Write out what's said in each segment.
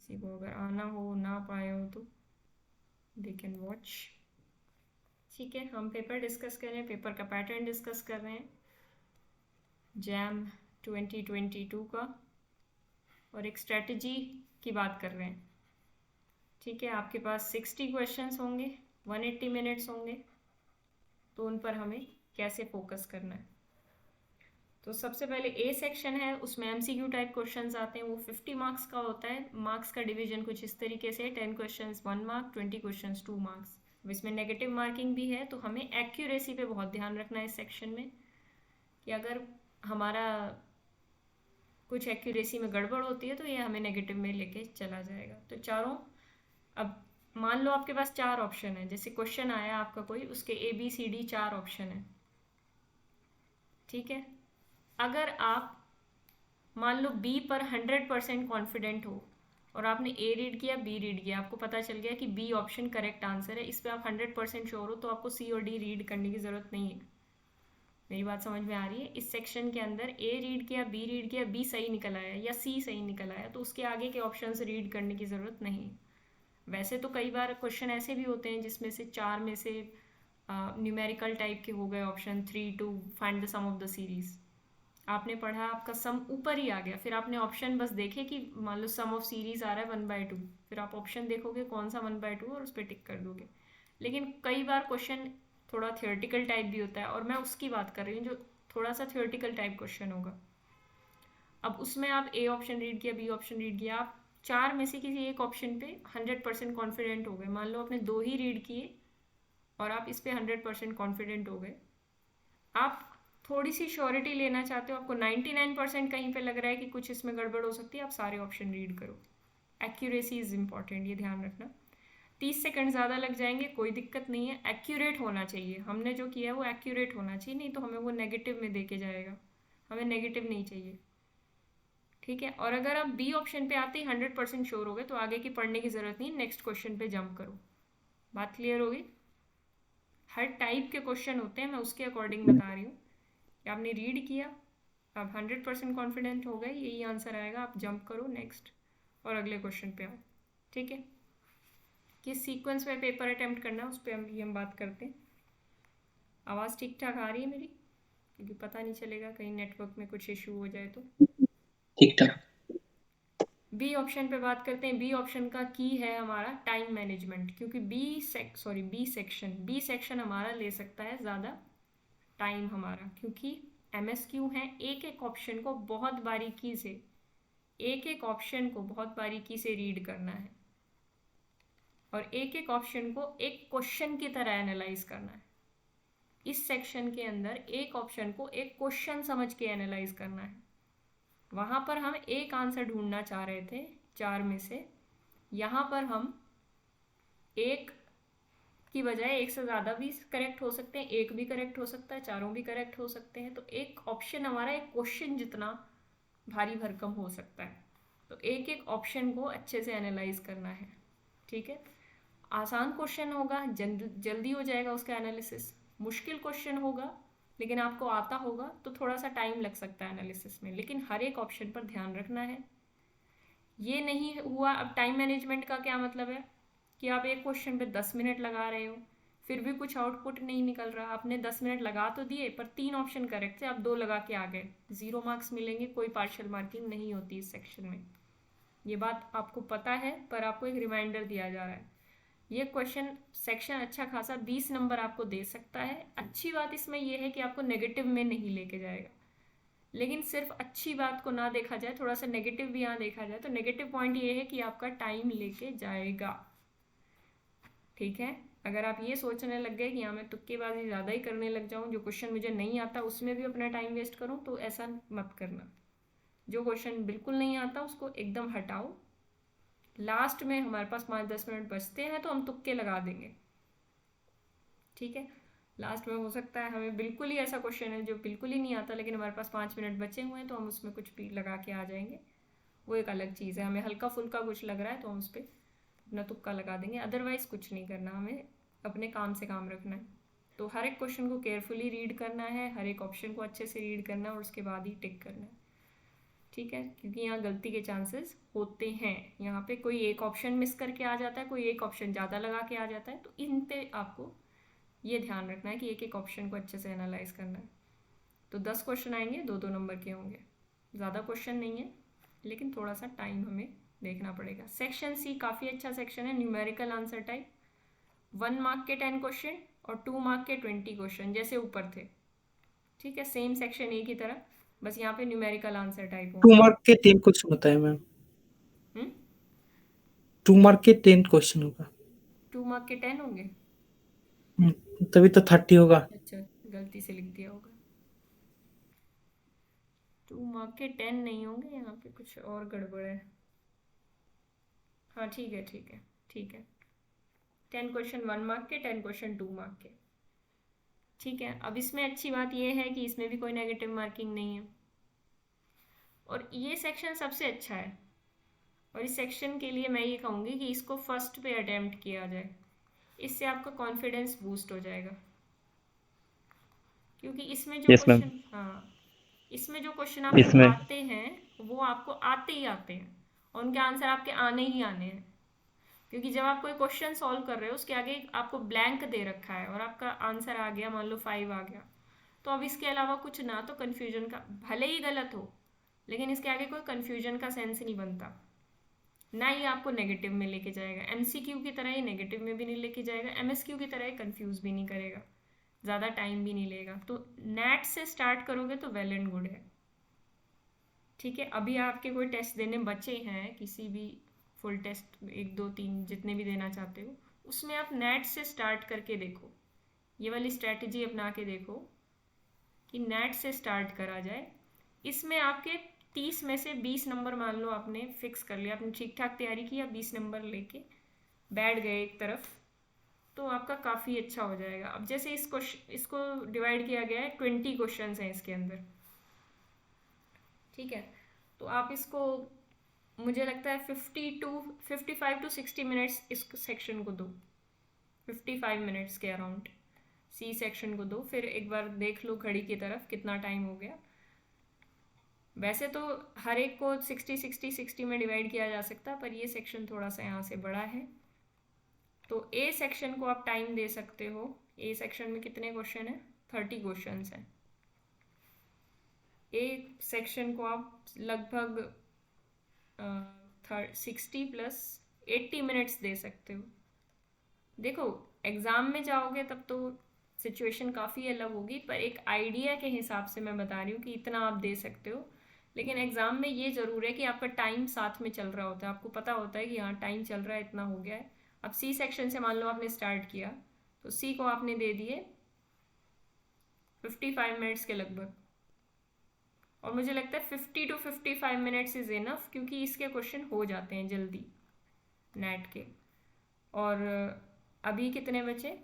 किसी को अगर आना हो ना पाए हो तो दे कैन वॉच। ठीक है, हम पेपर डिस्कस कर रहे हैं, पेपर का पैटर्न डिस्कस कर रहे हैं जैम 2022 का, और एक स्ट्रेटजी की बात कर रहे हैं। ठीक है, आपके पास 60 क्वेश्चंस होंगे, 180 मिनट्स होंगे, तो उन पर हमें कैसे फोकस करना है। तो सबसे पहले ए सेक्शन है, उसमें एमसीक्यू टाइप क्वेश्चंस आते हैं, वो 50 मार्क्स का होता है। मार्क्स का डिवीजन कुछ इस तरीके से 10 क्वेश्चंस 1 मार्क, 20 क्वेश्चंस 2 मार्क्स। अब इसमें नेगेटिव मार्किंग भी है, तो हमें एक्यूरेसी पे बहुत ध्यान रखना है इस सेक्शन में, कि अगर हमारा कुछ एक्यूरेसी में गड़बड़ होती है तो ये हमें नेगेटिव में लेके चला जाएगा। तो चारों, अब मान लो आपके पास 4 ऑप्शन है, जैसे क्वेश्चन आया आपका कोई, उसके ABCD 4 ऑप्शन है। ठीक है, अगर आप मान लो बी पर 100% कॉन्फिडेंट हो और आपने ए रीड किया, बी रीड किया, आपको पता चल गया कि बी ऑप्शन करेक्ट आंसर है, इस पर आप 100% श्योर हो, तो आपको सी और डी रीड करने की ज़रूरत नहीं है। मेरी बात समझ में आ रही है? इस सेक्शन के अंदर ए रीड किया, बी रीड किया, बी सही निकल आया या सी सही निकल आया, तो उसके आगे के ऑप्शन रीड करने की ज़रूरत नहीं है। वैसे तो कई बार क्वेश्चन ऐसे भी होते हैं जिसमें से 4 में से न्यूमेरिकल टाइप के हो गए option, 3 to find the sum of the series. आपने पढ़ा, आपका सम ऊपर ही आ गया, फिर आपने ऑप्शन बस देखे कि मान लो सम ऑफ सीरीज आ रहा है 1/2, फिर आप ऑप्शन देखोगे कौन सा 1/2 और उस पर टिक कर दोगे। लेकिन कई बार क्वेश्चन थोड़ा थियोरटिकल टाइप भी होता है, और मैं उसकी बात कर रही हूँ जो थोड़ा सा थियोरटिकल टाइप क्वेश्चन होगा। अब उसमें आप ए ऑप्शन रीड किया, बी ऑप्शन रीड किया, आप 4 में से किसी एक ऑप्शन पे 100% कॉन्फिडेंट हो गए। मान लो आपने 2 ही रीड किए और आप इस पे 100% कॉन्फिडेंट हो गए। आप थोड़ी सी श्योरिटी लेना चाहते हो, आपको 99% कहीं पे लग रहा है कि कुछ इसमें गड़बड़ हो सकती है, आप सारे ऑप्शन रीड करो। एक्यूरेसी इज इंपॉर्टेंट, ये ध्यान रखना। 30 सेकंड ज़्यादा लग जाएंगे, कोई दिक्कत नहीं है, एक्यूरेट होना चाहिए। हमने जो किया है वो एक्यूरेट होना चाहिए, नहीं तो हमें वो नेगेटिव में दे के जाएगा, हमें नेगेटिव नहीं चाहिए। ठीक है, और अगर आप बी ऑप्शन पे आते ही 100% श्योर हो गए तो आगे की पढ़ने की ज़रूरत नहीं, नेक्स्ट क्वेश्चन पे जंप करो। बात क्लियर होगी? हर टाइप के क्वेश्चन होते हैं, मैं उसके अकॉर्डिंग बता रही हूँ कि आपने रीड किया, आप 100% कॉन्फिडेंट हो गए, यही आंसर आएगा, आप जंप करो नेक्स्ट और अगले क्वेश्चन पे आओ। ठीक है, किस सीक्वेंस में पेपर अटेम्प्ट करना है उस पर हम बात करते हैं। आवाज़ ठीक ठाक आ रही है मेरी? क्योंकि पता नहीं चलेगा कहीं नेटवर्क में कुछ इशू हो जाए तो। ठीक ठाक। बी ऑप्शन पे बात करते हैं। बी ऑप्शन का की है हमारा टाइम मैनेजमेंट, क्योंकि बी सेक्शन हमारा ले सकता है ज़्यादा टाइम हमारा, क्योंकि MSQ है, एक एक ऑप्शन को बहुत बारीकी से, एक एक ऑप्शन को बहुत बारीकी से रीड करना है, और एक एक ऑप्शन को एक क्वेश्चन की तरह एनालाइज करना है। इस सेक्शन के अंदर एक ऑप्शन को एक क्वेश्चन समझ के एनालाइज करना है। वहां पर हम एक आंसर ढूंढना चाह रहे थे 4 में से, यहाँ पर हम एक की बजाय एक से ज़्यादा भी करेक्ट हो सकते हैं, एक भी करेक्ट हो सकता है, चारों भी करेक्ट हो सकते हैं। तो एक ऑप्शन हमारा एक क्वेश्चन जितना भारी भरकम हो सकता है, तो एक एक ऑप्शन को अच्छे से एनालाइज करना है। ठीक है, आसान क्वेश्चन होगा, जल्दी हो जाएगा उसका एनालिसिस। मुश्किल क्वेश्चन होगा लेकिन आपको आता होगा तो थोड़ा सा टाइम लग सकता है एनालिसिस में, लेकिन हर एक ऑप्शन पर ध्यान रखना है। ये नहीं हुआ, अब टाइम मैनेजमेंट का क्या मतलब है कि आप एक क्वेश्चन पे 10 मिनट लगा रहे हो, फिर भी कुछ आउटपुट नहीं निकल रहा। आपने 10 मिनट लगा तो दिए पर 3 ऑप्शन करेक्ट थे, आप 2 लगा के आ गए, 0 मार्क्स मिलेंगे, कोई पार्शियल मार्किंग नहीं होती इस सेक्शन में। ये बात आपको पता है, पर आपको एक रिमाइंडर दिया जा रहा है। ये क्वेश्चन सेक्शन अच्छा खासा 20 नंबर आपको दे सकता है। अच्छी बात इसमें यह है कि आपको नेगेटिव में नहीं लेके जाएगा, लेकिन सिर्फ अच्छी बात को ना देखा जाए, थोड़ा सा नेगेटिव भी यहाँ देखा जाए, तो नेगेटिव पॉइंट ये है कि आपका टाइम लेके जाएगा। ठीक है, अगर आप ये सोचने लग गए कि यहाँ मैं तुक्केबाजी ज़्यादा ही करने लग जाऊँ, जो क्वेश्चन मुझे नहीं आता उसमें भी अपना टाइम वेस्ट करूँ, तो ऐसा मत करना। जो क्वेश्चन बिल्कुल नहीं आता उसको एकदम हटाओ। लास्ट में हमारे पास 5-10 मिनट बचते हैं तो हम तुक्के लगा देंगे। ठीक है, लास्ट में हो सकता है हमें बिल्कुल ही ऐसा क्वेश्चन है जो बिल्कुल ही नहीं आता, लेकिन हमारे पास 5 मिनट बचे हुए हैं तो हम उसमें कुछ भी लगा के आ जाएंगे, वो एक अलग चीज़ है। हमें हल्का फुल्का कुछ लग रहा है तो हम उस पर अपना तुक्का लगा देंगे, अदरवाइज़ कुछ नहीं करना, हमें अपने काम से काम रखना है। तो हर एक क्वेश्चन को केयरफुली रीड करना है, हर एक ऑप्शन को अच्छे से रीड करना है और उसके बाद ही टिक करना है। ठीक है, क्योंकि यहाँ गलती के चांसेस होते हैं। यहाँ पे कोई एक ऑप्शन मिस करके आ जाता है, कोई एक ऑप्शन ज़्यादा लगा के आ जाता है, तो इन पे आपको ये ध्यान रखना है कि एक एक ऑप्शन को अच्छे से एनालाइज करना है। तो 10 क्वेश्चन आएंगे, 2-2 नंबर के होंगे, ज़्यादा क्वेश्चन नहीं है, लेकिन थोड़ा सा टाइम हमें देखना पड़ेगा। सेक्शन सी काफ़ी अच्छा सेक्शन है, न्यूमेरिकल आंसर टाइप, 1 मार्क के 10 क्वेश्चन और 2 मार्क के 20 क्वेश्चन जैसे ऊपर थे। ठीक है, सेम सेक्शन ए की तरह, बस यहाँ पे न्यूमेरिकल आंसर टाइप 2 होंगे। मार्क के 10 क्वेश्चन होता है मैम। हम्म 2 मार्क के 10 क्वेश्चन होगा। 2 मार्क के 10 होंगे। तभी तो 30 होगा। अच्छा, गलती से लिख दिया होगा। 2 मार्क के 10 नहीं होंगे, यहाँ पे कुछ और गड़बड़ है। हाँ ठीक है ठीक है ठीक है, 10 क्वेश्चन 1 मार्क के, 10 क्वेश्चन 2 मार्क के। ठीक है, अब इसमें अच्छी बात यह है कि इसमें भी कोई नेगेटिव मार्किंग नहीं है, और ये सेक्शन सबसे अच्छा है। और इस सेक्शन के लिए मैं ये कहूँगी कि इसको फर्स्ट पे अटेम्प्ट किया जाए, इससे आपका कॉन्फिडेंस बूस्ट हो जाएगा। क्योंकि इसमें जो यस मैम। क्वेश्चन, हाँ, इसमें जो क्वेश्चन आपको इसमें आते हैं वो आपको आते ही आते हैं, और उनके आंसर आपके आने ही आने हैं। क्योंकि जब आप कोई क्वेश्चन सॉल्व कर रहे हो, उसके आगे आपको ब्लैंक दे रखा है और आपका आंसर आ गया, मान लो 5 आ गया, तो अब इसके अलावा कुछ ना तो कन्फ्यूजन का, भले ही गलत हो, लेकिन इसके आगे कोई कन्फ्यूजन का सेंस नहीं बनता। ना ये आपको नेगेटिव में लेके जाएगा, एमसीक्यू की तरह ही नेगेटिव में भी नहीं लेके जाएगा, एमएसक्यू की तरह ही कंफ्यूज भी नहीं करेगा, ज़्यादा टाइम भी नहीं लेगा। तो नेट से स्टार्ट करोगे तो वेल एंड गुड है। ठीक है, अभी आपके कोई टेस्ट देने बचे हैं, किसी भी फुल टेस्ट 1 2 3 जितने भी देना चाहते हो, उसमें आप नेट से स्टार्ट करके देखो, ये वाली स्ट्रैटेजी अपना के देखो कि नेट से स्टार्ट करा जाए। इसमें आपके 30 में से 20 नंबर मान लो आपने फिक्स कर लिया, आपने ठीक ठाक तैयारी की, 20 नंबर लेके बैठ गए एक तरफ, तो आपका काफ़ी अच्छा हो जाएगा। अब जैसे इसको डिवाइड किया गया है, 20 क्वेश्चन हैं इसके अंदर। ठीक है, तो आप इसको, मुझे लगता है 55 टू 60 मिनट्स इस सेक्शन को दो, 55 मिनट्स के अराउंड सी सेक्शन को दो, फिर एक बार देख लो घड़ी की तरफ कितना टाइम हो गया। वैसे तो हर एक को 60 में डिवाइड किया जा सकता है, पर ये सेक्शन थोड़ा सा यहाँ से बड़ा है, तो ए सेक्शन को आप टाइम दे सकते हो। ए सेक्शन में कितने क्वेश्चन है? 30 क्वेश्चन हैं। ए सेक्शन को आप लगभग 60 प्लस 80 मिनट्स दे सकते हो। देखो, एग्ज़ाम में जाओगे तब तो सिचुएशन काफ़ी अलग होगी, पर एक आइडिया के हिसाब से मैं बता रही हूँ कि इतना आप दे सकते हो। लेकिन एग्ज़ाम में ये ज़रूर है कि आपका टाइम साथ में चल रहा होता है, आपको पता होता है कि हाँ टाइम चल रहा है, इतना हो गया है। अब सी सेक्शन से मान लो आपने स्टार्ट किया, तो सी को आपने दे दिए 55 मिनट्स के लगभग, और मुझे लगता है 50 टू 55 मिनट्स इज़ इनफ, क्योंकि इसके क्वेश्चन हो जाते हैं जल्दी नेट के। और अभी कितने बचे?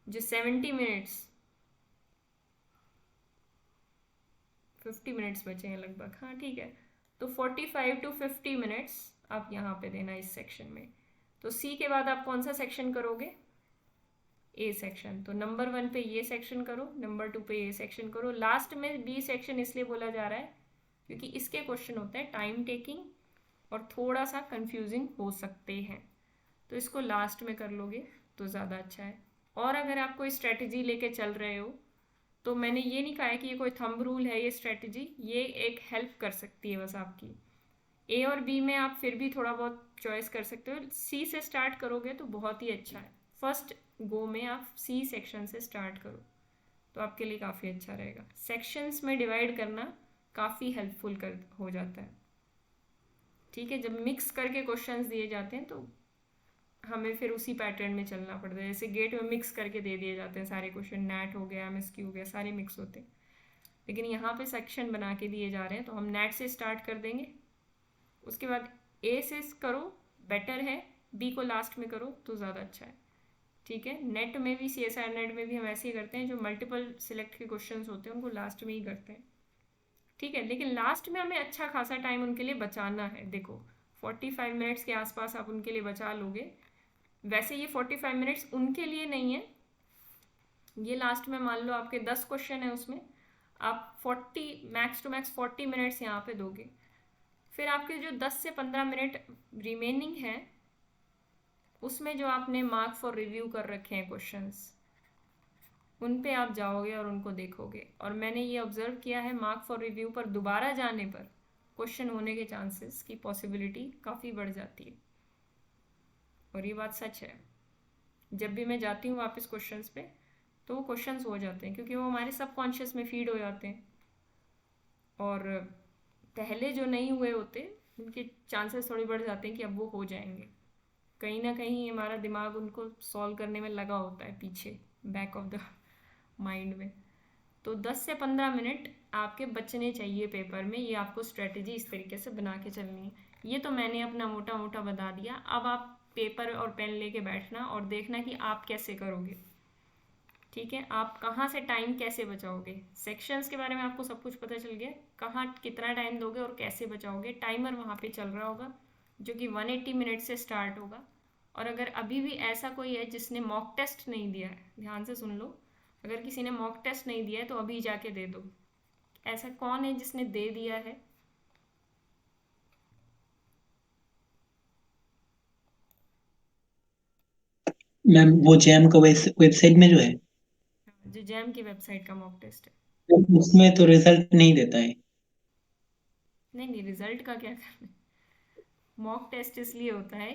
जो 70 मिनट्स, 50 मिनट्स बचे हैं लगभग, हाँ ठीक है, तो 45 टू 50 मिनट्स आप यहाँ पे देना इस सेक्शन में। तो सी के बाद आप कौन सा सेक्शन करोगे? A section. तो नंबर 1 पे ये सेक्शन करो, नंबर 2 पे ये सेक्शन करो, लास्ट में बी सेक्शन इसलिए बोला जा रहा है क्योंकि इसके क्वेश्चन होते हैं टाइम टेकिंग और थोड़ा सा कंफ्यूजिंग हो सकते हैं, तो इसको लास्ट में कर लोगे तो ज़्यादा अच्छा है। और अगर आप कोई स्ट्रेटजी लेके चल रहे हो, तो मैंने ये नहीं कहा है कि ये कोई थंब रूल है, ये स्ट्रेटजी, ये एक हेल्प कर सकती है बस आपकी। ए और बी में आप फिर भी थोड़ा बहुत चॉइस कर सकते हो, सी से स्टार्ट करोगे तो बहुत ही अच्छा है। फर्स्ट गो में आप सी सेक्शन से स्टार्ट करो तो आपके लिए काफ़ी अच्छा रहेगा। सेक्शंस में डिवाइड करना काफ़ी हेल्पफुल कर हो जाता है। ठीक है, जब मिक्स करके क्वेश्चंस दिए जाते हैं तो हमें फिर उसी पैटर्न में चलना पड़ता है। जैसे गेट में मिक्स करके दे दिए जाते हैं सारे क्वेश्चन, नेट हो गया, एमएसक्यू हो गया, सारे मिक्स होते हैं, लेकिन यहाँ पे सेक्शन बना के दिए जा रहे हैं, तो हम नेट से स्टार्ट कर देंगे, उसके बाद ए से करो बेटर है, बी को लास्ट में करो तो ज़्यादा अच्छा है। ठीक है, नेट में भी, CSIR नेट में भी हम ऐसे ही करते हैं, जो मल्टीपल सिलेक्ट के क्वेश्चंस होते हैं उनको लास्ट में ही करते हैं। ठीक है, लेकिन लास्ट में हमें अच्छा खासा टाइम उनके लिए बचाना है। देखो 45 मिनट्स के आसपास आप उनके लिए बचा लोगे। वैसे ये 45 मिनट्स उनके लिए नहीं है, ये लास्ट में मान लो आपके 10 क्वेश्चन है, उसमें आप 40 मैक्स टू मैक्स 40 मिनट्स यहाँ पे दोगे। फिर आपके जो 10 से 15 मिनट रिमेनिंग है उसमें जो आपने मार्क फॉर रिव्यू कर रखे हैं क्वेश्चंस, उन पे आप जाओगे और उनको देखोगे। और मैंने ये ऑब्जर्व किया है, मार्क फॉर रिव्यू पर दोबारा जाने पर क्वेश्चन होने के चांसेस की पॉसिबिलिटी काफ़ी बढ़ जाती है। और ये बात सच है, जब भी मैं जाती हूँ वापस क्वेश्चंस पे तो वो क्वेश्चंस हो जाते हैं, क्योंकि वो हमारे सबकॉन्शियस में फीड हो जाते हैं। और पहले जो नहीं हुए होते उनके चांसेस थोड़े बढ़ जाते हैं कि अब वो हो जाएंगे। कहीं ना कहीं हमारा दिमाग उनको सॉल्व करने में लगा होता है पीछे, बैक ऑफ द माइंड में। तो 10 से 15 मिनट आपके बचने चाहिए पेपर में। ये आपको स्ट्रेटजी इस तरीके से बना के चलनी है। ये तो मैंने अपना मोटा मोटा बता दिया। अब आप पेपर और पेन लेके बैठना और देखना कि आप कैसे करोगे। ठीक है, आप कहाँ से टाइम कैसे बचाओगे। सेक्शंस के बारे में आपको सब कुछ पता चल गया, कहाँ कितना टाइम दोगे और कैसे बचाओगे। टाइमर वहाँ पे चल रहा होगा जो कि 180 मिनट से स्टार्ट होगा। और अगर अभी भी ऐसा कोई है जिसने मॉक टेस्ट नहीं दिया है, ध्यान से सुन लो, अगर किसी ने मॉक टेस्ट नहीं दिया है तो अभी जाके दे दो। ऐसा कौन है जिसने दे दिया है? मैम वो जैम का वेबसाइट में जो है, जो जैम की वेबसाइट का मॉक टेस्ट है। उसमें तो रिजल्ट नहीं देता है। नहीं नहीं, रिजल्ट का क्या करना है। मॉक टेस्ट इसलिए होता है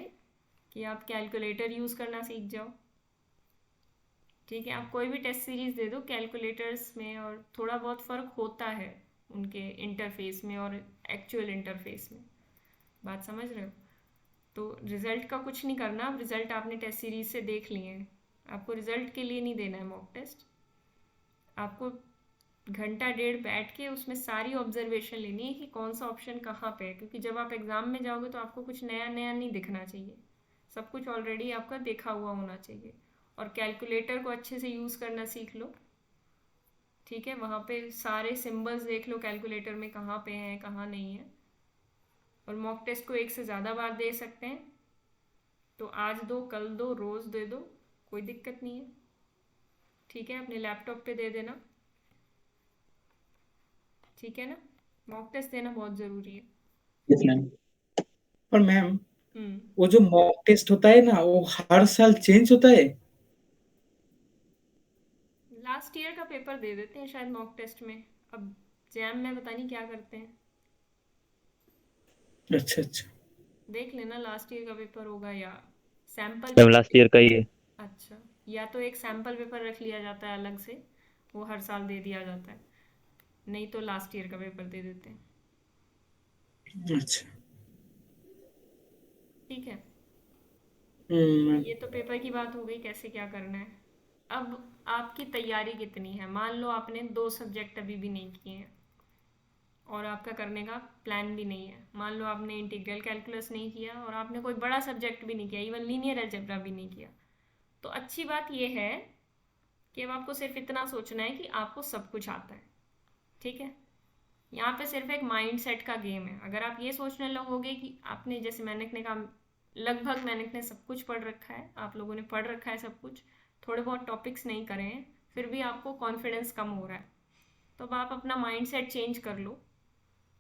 कि आप कैलकुलेटर यूज़ करना सीख जाओ। ठीक है, आप कोई भी टेस्ट सीरीज दे दो कैलकुलेटर्स में, और थोड़ा बहुत फ़र्क होता है उनके इंटरफेस में और एक्चुअल इंटरफेस में। बात समझ रहे हो? तो रिज़ल्ट का कुछ नहीं करना। अब रिज़ल्ट आपने टेस्ट सीरीज से देख लिए हैं, आपको रिज़ल्ट के लिए नहीं देना है मॉक टेस्ट। आपको घंटा डेढ़ बैठ के उसमें सारी ऑब्जर्वेशन लेनी है कि कौन सा ऑप्शन कहाँ पे है, क्योंकि जब आप एग्ज़ाम में जाओगे तो आपको कुछ नया नया नहीं दिखना चाहिए। सब कुछ ऑलरेडी आपका देखा हुआ होना चाहिए। और कैलकुलेटर को अच्छे से यूज़ करना सीख लो। ठीक है, वहाँ पे सारे सिंबल्स देख लो कैलकुलेटर में कहाँ पे हैं कहाँ नहीं है। और मॉक टेस्ट को एक से ज़्यादा बार दे सकते हैं, तो आज दो, कल दो, रोज़ दे दो, कोई दिक्कत नहीं है। ठीक है, अपने लैपटॉप पे दे देना। ठीक है ना, मॉक टेस्ट देना बहुत ज़रूरी है। Yes ma'am. पर मैम, हम्म। वो जो मॉक टेस्ट होता है ना, वो हर साल चेंज होता है? लास्ट ईयर का पेपर दे देते हैं शायद मॉक टेस्ट में। अब जैम में पता नहीं क्या करते हैं। अच्छा अच्छा। देख लेना, लास्ट ईयर का पेपर होगा या sample ma'am paper. Last year का ही है। अच्छा, या तो एक सैम्पल पेपर रख लिया जाता है अलग से, वो हर साल दे दिया जाता है, नहीं तो लास्ट ईयर का पेपर दे देते हैं। अच्छा। ठीक है, मैम। ये तो पेपर की बात हो गई, कैसे क्या करना है। अब आपकी तैयारी कितनी है। मान लो आपने 2 सब्जेक्ट अभी भी नहीं किए हैं और आपका करने का प्लान भी नहीं है। मान लो आपने इंटीग्रल कैलकुलस नहीं किया और आपने कोई बड़ा सब्जेक्ट भी नहीं किया, इवन लीनियर अलजेब्रा भी नहीं किया। तो अच्छी बात यह है कि अब आपको सिर्फ इतना सोचना है कि आपको सब कुछ आता है। ठीक है, यहाँ पे सिर्फ एक माइंड सेट का गेम है। अगर आप ये सोचने लगोगे कि आपने, जैसे मैंने कहा, लगभग मैंने सब कुछ पढ़ रखा है, आप लोगों ने पढ़ रखा है सब कुछ, थोड़े बहुत टॉपिक्स नहीं करे हैं, फिर भी आपको कॉन्फिडेंस कम हो रहा है, तो अब आप अपना माइंड सेट चेंज कर लो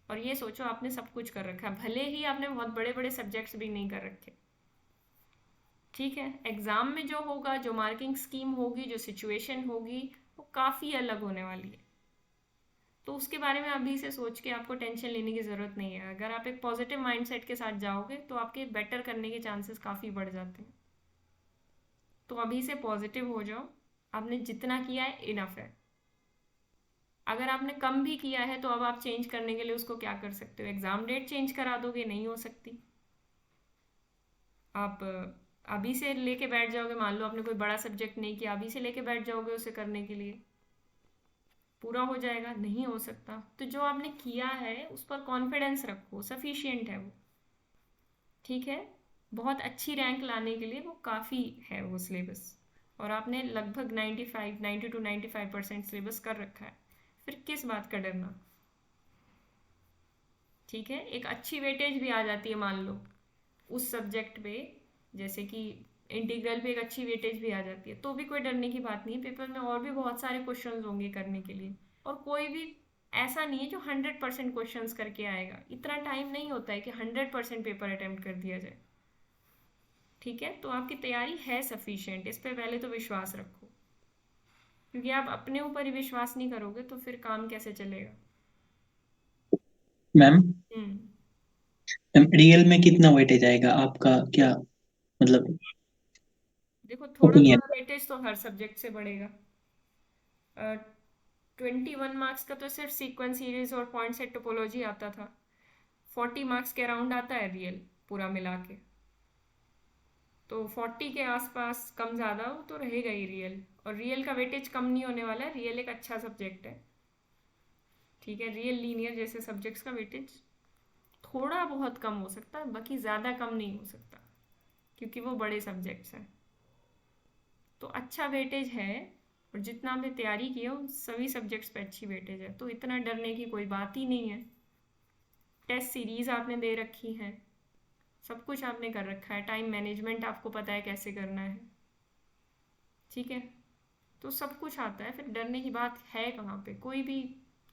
और ये सोचो आपने सब कुछ कर रखा है, भले ही आपने बहुत बड़े बड़े सब्जेक्ट्स भी नहीं कर रखे। ठीक है, एग्ज़ाम में जो होगा, जो मार्किंग स्कीम होगी, जो सिचुएशन होगी, वो काफ़ी अलग होने वाली है। तो उसके बारे में अभी से सोच के आपको टेंशन लेने की ज़रूरत नहीं है। अगर आप एक पॉजिटिव माइंडसेट के साथ जाओगे तो आपके बेटर करने के चांसेस काफ़ी बढ़ जाते हैं। तो अभी से पॉजिटिव हो जाओ। आपने जितना किया है इनफ है। अगर आपने कम भी किया है तो अब आप चेंज करने के लिए उसको क्या कर सकते हो, एग्ज़ाम डेट चेंज करा दोगे, नहीं हो सकती। आप अभी से लेके बैठ जाओगे, मान लो आपने कोई बड़ा सब्जेक्ट नहीं किया, अभी से लेके बैठ जाओगे उसे करने के लिए, पूरा हो जाएगा, नहीं हो सकता। तो जो आपने किया है उस पर कॉन्फिडेंस रखो, सफिशिएंट है वो। ठीक है, बहुत अच्छी रैंक लाने के लिए वो काफ़ी है वो सिलेबस, और आपने लगभग 90 to 95% सिलेबस कर रखा है, फिर किस बात का डरना। ठीक है, एक अच्छी वेटेज भी आ जाती है मान लो उस सब्जेक्ट पे, जैसे कि इंटीग्रल पे एक अच्छी वेटेज भी आ जाती है, तो भी कोई डरने की बात नहीं है। पेपर में और भी बहुत सारे क्वेश्चंस होंगे करने के लिए, और कोई भी ऐसा नहीं है जो 100% क्वेश्चंस करके आएगा। इतना टाइम नहीं होता है कि 100% पेपर अटेम्प्ट कर दिया जाए। ठीक है, तो आपकी तैयारी है सफिशिएंट, इस पे पहले तो विश्वास रखो, क्योंकि आप अपने ऊपर ही विश्वास नहीं करोगे तो फिर काम कैसे चलेगा। मैम हम्म मैम रियल में कितना वेटेज आएगा आपका, क्या मतलब देखो, थोड़ा ओपिनियन? थोड़ा वेटेज तो हर सब्जेक्ट से बढ़ेगा। 21 मार्क्स का तो सिर्फ सीक्वेंस सीरीज और पॉइंट सेट टोपोलॉजी आता था। 40 मार्क्स के अराउंड आता है रियल पूरा मिला के, तो 40 के आसपास कम ज़्यादा हो तो रहेगा ही रियल। और रियल का वेटेज कम नहीं होने वाला है, रियल एक अच्छा सब्जेक्ट है। ठीक है, रियल लीनियर जैसे सब्जेक्ट्स का वेटेज थोड़ा बहुत कम हो सकता है, बाकी ज़्यादा कम नहीं हो सकता, क्योंकि वो बड़े सब्जेक्ट्स हैं। तो अच्छा वेटेज है, और जितना हमने तैयारी की है उन सभी सब्जेक्ट्स पे अच्छी वेटेज है, तो इतना डरने की कोई बात ही नहीं है। टेस्ट सीरीज आपने दे रखी है, सब कुछ आपने कर रखा है, टाइम मैनेजमेंट आपको पता है कैसे करना है। ठीक है, तो सब कुछ आता है, फिर डरने की बात है कहाँ पे। कोई भी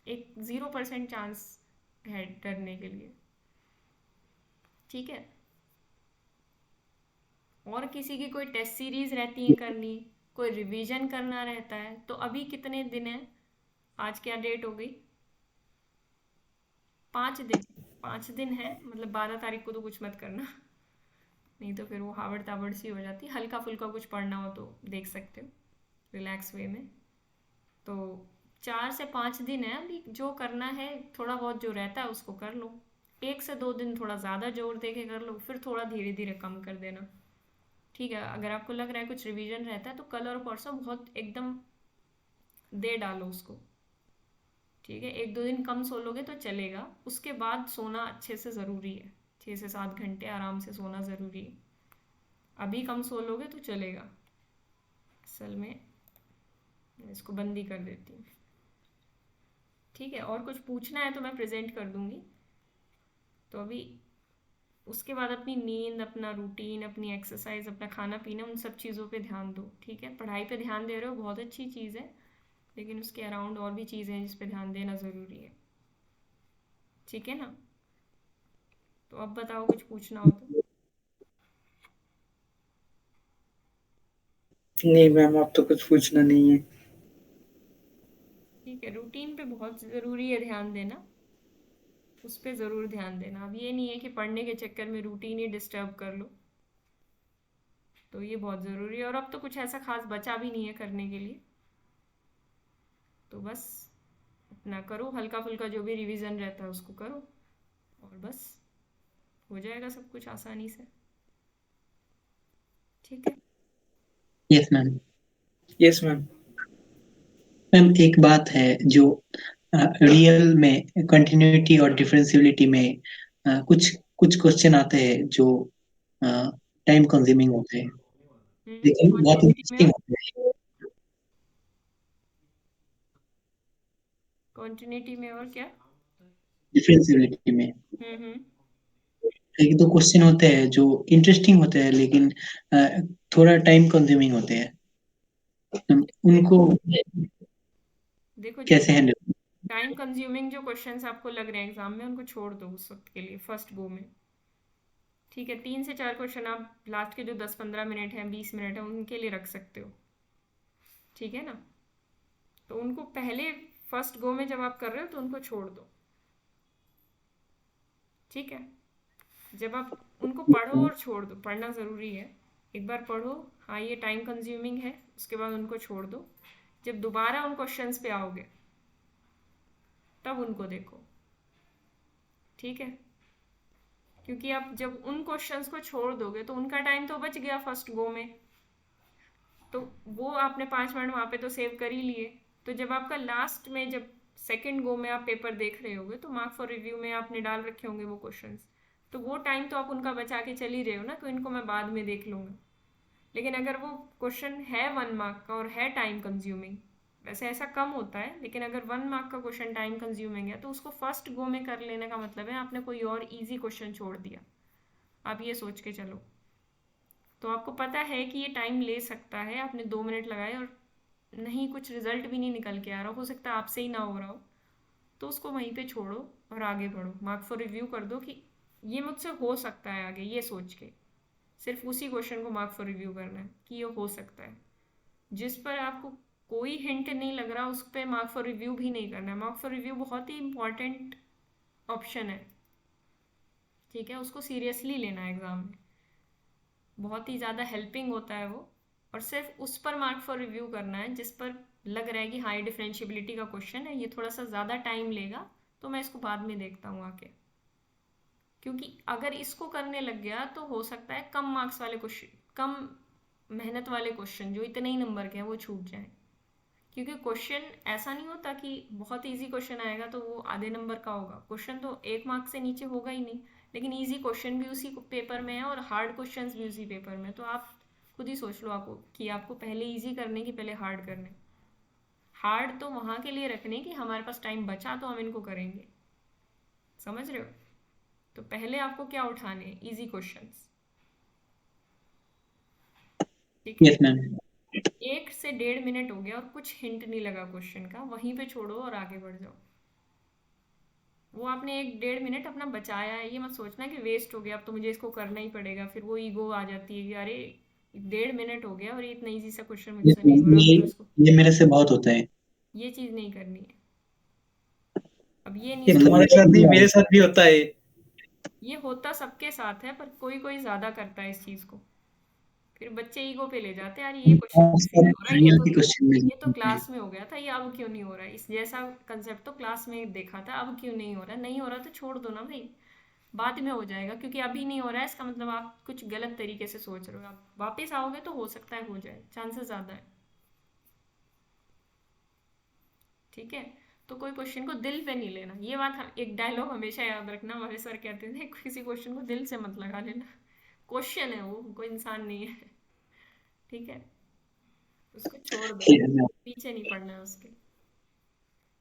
एक 0% चांस है डरने के लिए। ठीक है, और किसी की कोई टेस्ट सीरीज रहती है करनी, कोई रिवीजन करना रहता है, तो अभी कितने दिन है, आज क्या डेट हो गई, 5 दिन। 5 दिन है, मतलब 12 तारीख को तो कुछ मत करना, नहीं तो फिर वो हावड़ तावड़ सी हो जाती है। हल्का फुल्का कुछ पढ़ना हो तो देख सकते हो रिलैक्स वे में। तो 4 से 5 दिन है अभी, जो करना है थोड़ा बहुत जो रहता है उसको कर लो। 1 से 2 दिन थोड़ा ज़्यादा जोर दे के कर लो, फिर थोड़ा धीरे धीरे कम कर देना। ठीक है, अगर आपको लग रहा है कुछ रिवीजन रहता है तो कल और परसों बहुत एकदम दे डालो उसको। ठीक है, 1-2 दिन कम सो लोगे तो चलेगा, उसके बाद सोना अच्छे से ज़रूरी है। 6 से 7 घंटे आराम से सोना ज़रूरी है। अभी कम सो लोगे तो चलेगा। असल में मैं इसको बंद ही कर देती हूँ। ठीक है, और कुछ पूछना है तो मैं प्रेजेंट कर दूंगी। तो अभी उसके बाद अपनी नींद, अपना रूटीन, अपनी एक्सरसाइज, अपना खाना पीना, उन सब चीज़ों पे ध्यान दो। ठीक है, पढ़ाई पे ध्यान दे रहे हो बहुत अच्छी चीज़ है, लेकिन उसके अराउंड और भी चीज़ें हैं जिस पे ध्यान देना ज़रूरी है। ठीक है ना, तो अब बताओ कुछ पूछना हो तो। नहीं मैम, अब तो कुछ पूछना नहीं है। ठीक है, रूटीन पे बहुत ज़रूरी है ध्यान देना, उस पर ज़रूर ध्यान देना। अब ये नहीं है कि पढ़ने के चक्कर में रूटीन ही डिस्टर्ब कर लो, तो ये बहुत ज़रूरी है। और अब तो कुछ ऐसा खास बचा भी नहीं है करने के लिए, तो बस अपना करो, हल्का फुल्का जो भी रिवीजन रहता है उसको करो, और बस हो जाएगा सब कुछ आसानी से। ठीक है, yes ma'am. Yes ma'am. Ma'am एक बात है जो रियल में कंटिन्यूटी और डिफरेंशियबिलिटी में कुछ कुछ क्वेश्चन आते हैं जो टाइम कंज्यूमिंग होते हैं, लेकिन बहुत कॉन्टिन्यूटी में इंटरेस्टिंग और होते हैं। कॉन्टिन्यूटी में और क्या। डिफरेंशियबिलिटी में हम्म। एक दो क्वेश्चन होते हैं जो इंटरेस्टिंग होते हैं, लेकिन थोड़ा टाइम कंज्यूमिंग होते हैं। देखो, उनको देखो जब कैसे हैंडल? टाइम कंज्यूमिंग जो क्वेश्चंस आपको लग रहे हैं एग्जाम में, उनको छोड़ दो उस वक्त के लिए फर्स्ट गो में। ठीक है, 3 से 4 क्वेश्चन आप लास्ट के जो 10-15 मिनट हैं, 20 मिनट हैं, उनके लिए रख सकते हो। ठीक है ना, तो उनको पहले फर्स्ट गो में जब आप कर रहे हो तो उनको छोड़ दो। ठीक है, जब आप उनको पढ़ो और छोड़ दो, पढ़ना ज़रूरी है। एक बार पढ़ो, हाँ ये टाइम कंज्यूमिंग है, उसके बाद उनको छोड़ दो। जब दोबारा उन क्वेश्चंस पे आओगे तब उनको देखो। ठीक है, क्योंकि आप जब उन क्वेश्चंस को छोड़ दोगे तो उनका टाइम तो बच गया फर्स्ट गो में, तो वो आपने 5 मिनट वहाँ पे तो सेव कर ही लिए। तो जब आपका लास्ट में, जब सेकंड गो में आप पेपर देख रहे होगे, तो मार्क फॉर रिव्यू में आपने डाल रखे होंगे वो क्वेश्चंस, तो वो टाइम तो आप उनका बचा के चल ही रहे हो ना, तो इनको मैं बाद में देख लूँगा। लेकिन अगर वो क्वेश्चन है 1 मार्क का और है टाइम कंज्यूमिंग, वैसे ऐसा कम होता है, लेकिन अगर 1 मार्क का क्वेश्चन टाइम कंज्यूमिंग है तो उसको फर्स्ट गो में कर लेने का मतलब है आपने कोई और इजी क्वेश्चन छोड़ दिया। आप ये सोच के चलो, तो आपको पता है कि ये टाइम ले सकता है, आपने 2 मिनट लगाए और नहीं, कुछ रिजल्ट भी नहीं निकल के आ रहा, हो सकता है आपसे ही ना हो रहा हो, तो उसको वहीं पे छोड़ो और आगे बढ़ो। मार्क फॉर रिव्यू कर दो कि ये मुझसे हो सकता है आगे, ये सोच के सिर्फ उसी क्वेश्चन को मार्क फॉर रिव्यू करना है कि ये हो सकता है। जिस पर आपको कोई हिंट नहीं लग रहा उस पर मार्क फॉर रिव्यू भी नहीं करना है। मार्क फॉर रिव्यू बहुत ही इंपॉर्टेंट ऑप्शन है, ठीक है, उसको सीरियसली लेना है एग्जाम में, बहुत ही ज़्यादा हेल्पिंग होता है वो। और सिर्फ उस पर मार्क फॉर रिव्यू करना है जिस पर लग रहा है कि हाँ, ये डिफरेंशिएबिलिटी का क्वेश्चन है, ये थोड़ा सा ज़्यादा टाइम लेगा तो मैं इसको बाद में देखता हूँ आके। क्योंकि अगर इसको करने लग गया तो हो सकता है कम मार्क्स वाले क्वेश्चन, कम मेहनत वाले क्वेश्चन जो इतने ही नंबर के हैं वो छूट जाएं। क्योंकि क्वेश्चन ऐसा नहीं होता कि बहुत इजी क्वेश्चन आएगा तो वो आधे नंबर का होगा, क्वेश्चन तो 1 मार्क से नीचे होगा ही नहीं। लेकिन इजी क्वेश्चन भी उसी पेपर में है और हार्ड क्वेश्चन भी उसी पेपर में, तो आप खुद ही सोच लो आपको कि आपको पहले इजी करने की पहले हार्ड करने। हार्ड तो वहाँ के लिए रखने कि हमारे पास टाइम बचा तो हम इनको करेंगे, समझ रहे हो? तो पहले आपको क्या उठाने हैं, इजी क्वेश्चंस, ठीक है। Yes ma'am. 1 से 1.5 मिनट हो गया और कुछ हिंट नहीं लगा क्वेश्चन का, वहीं पे छोड़ो और आगे बढ़ जाओ। वो आपने 1-1.5 मिनट अपना बचाया है, ये मत सोचना कि वेस्ट हो गया अब तो मुझे इसको करना ही पड़ेगा, फिर वो ईगो आ जाती है कि अरे 1.5 मिनट हो गया और ये इतना ईजी सा क्वेश्चन यस मुझसे नहीं हो मैम, रहा, अब ये तो इसको, ये मेरे से बहुत होता है। ये चीज़ नहीं करनी है। अब ये नहीं ये मतलब तुम्हारे सोचना, साथ नहीं, मेरे साथ भी होता है। ये होता सबके साथ है पर कोई कोई ज़्यादा करता है इस चीज़ को, फिर बच्चे ईगो पे ले जाते हैं, यार ये क्वेश्चन मुझसे नहीं हो रहा, रियल के क्वेश्चन में ये तो जाते हैं। क्लास में हो गया था, ये अब क्यों नहीं हो रहा है, इस जैसा कंसेप्ट तो क्लास में देखा था, अब क्यों नहीं हो रहा है, नहीं हो रहा तो छोड़ दो ना भाई, बाद में हो जाएगा। क्योंकि अभी नहीं हो रहा है इसका मतलब आप कुछ गलत तरीके से सोच रहे हो, आप वापस आओगे तो हो सकता है हो जाए, चांसेस ज़्यादा है, ठीक है। तो कोई क्वेश्चन को दिल पे नहीं लेना, ये बात एक डायलॉग हमेशा याद रखना, हमारे सर कहते थे किसी क्वेश्चन को दिल से मत लगा लेना, क्वेश्चन है वो, कोई इंसान नहीं है, ठीक है, उसको छोड़ दो, ठीक है मैम। पीछे नहीं पड़ना है उसके।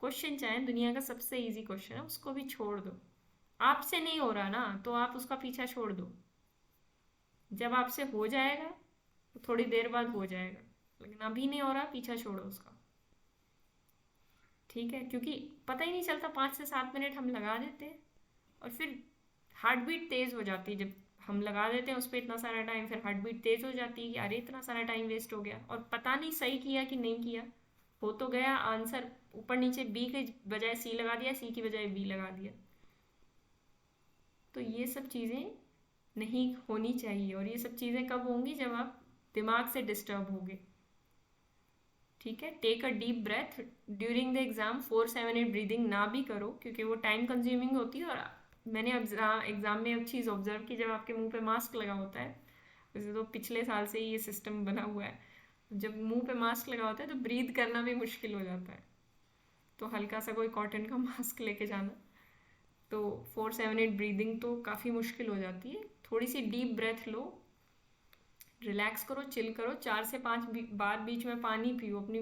क्वेश्चन चाहे दुनिया का सबसे इजी क्वेश्चन है उसको भी छोड़ दो, आपसे नहीं हो रहा ना तो आप उसका पीछा छोड़ दो, जब आपसे हो जाएगा तो थोड़ी देर बाद हो जाएगा, लेकिन अभी नहीं हो रहा पीछा छोड़ो उसका, ठीक है। क्योंकि पता ही नहीं चलता 5 से 7 मिनट हम लगा देते हैं और फिर हार्ट बीट तेज़ हो जाती है, जब हम लगा देते हैं उस पर इतना सारा टाइम, फिर हार्ट बीट तेज़ हो जाती है कि अरे इतना सारा टाइम वेस्ट हो गया और पता नहीं सही किया कि नहीं किया, हो तो गया आंसर ऊपर नीचे, बी के बजाय सी लगा दिया, सी की बजाय बी लगा दिया। तो ये सब चीज़ें नहीं होनी चाहिए, और ये सब चीज़ें कब होंगी, जब आप दिमाग से डिस्टर्ब होगे, ठीक है। Take a deep breath during the exam, 4-7-8 breathing ना भी करो क्योंकि वो टाइम कंज्यूमिंग होती है। और मैंने एग्जाम में एक चीज़ ऑब्जर्व की, जब आपके मुंह पे मास्क लगा होता है, वैसे तो पिछले साल से ही ये सिस्टम बना हुआ है, जब मुंह पे मास्क लगा होता है तो ब्रीद करना भी मुश्किल हो जाता है, तो हल्का सा कोई कॉटन का मास्क लेके जाना। तो 4-7-8 ब्रीदिंग तो काफ़ी मुश्किल हो जाती है, थोड़ी सी डीप ब्रेथ लो, रिलैक्स करो, चिल करो, 4 से 5 बार बीच में पानी पियो, अपनी